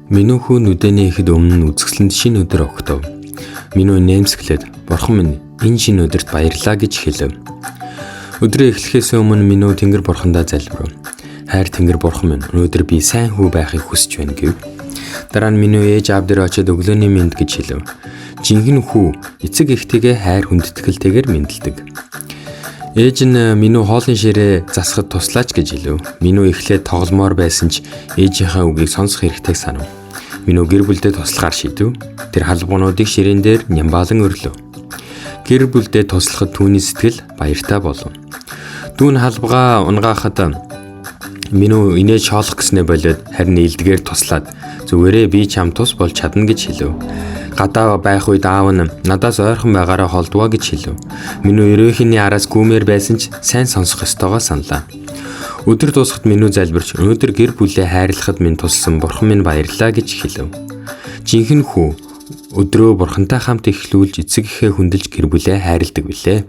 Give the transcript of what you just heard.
Минь хүү нүдэний ихэд өмнө үзэсгэлэнд шинэ өдөр огтов. Минь нэмсгэлээд бурхан минь энэ шинэ өдөрт баярлалаа гэж хэлв. Өдрөө эхлэхээс өмнө минь Тэнгэр бурхандаа залбирав. Хайр Тэнгэр бурхан минь, өнөөдөр би сайн хүү байхыг хүсэж байна гэв. Дараа нь минь ээж аав дээр очиод өглөөний мэнд гэж хэлв. Жинхэнэ хүү эцэг эхтэйгээ хайр хүндэтгэлтэйгээр мэндэлдэг. Ээж нь минь хоолны ширээ засахад туслаач гэж хэлв. Минь эхлээд тогломоор байсан ч ээжийнхээ үгийг сонсох хэрэгтэй санав. Минь гэр бүлдээ туслахаар шийдэв. Тэр халбгуунуудыг ширээн дээр нямбаалан өрлөв. Гэр бүлдээ туслахад түүний сэтгэл баяртай болов. Дүүн халбгаа унгаахад минь инээж хоолох гэснээ болоод харин илдгээр туслаад зүгээрээ би чам тус болж чадна гэж хэлв. Гадаа байх үед аав нь надаас ойрхон байгаараа холдвоо гэж хэлв. Минь ерөөхний араас гүмээр байсан ч сайн сонсох ёстойгоо саналаа. Өдөр дуусахад минь залбирч өнөөдөр гэр бүлээ хайрлахад минь туссан бурхан минь баярлалаа гэж хэлв. Жинхэнэ хүү өдрөө бурхантай хамт эхлүүлж эцэг эхээ хүндэлж гэр бүлээ хайрладаг билээ.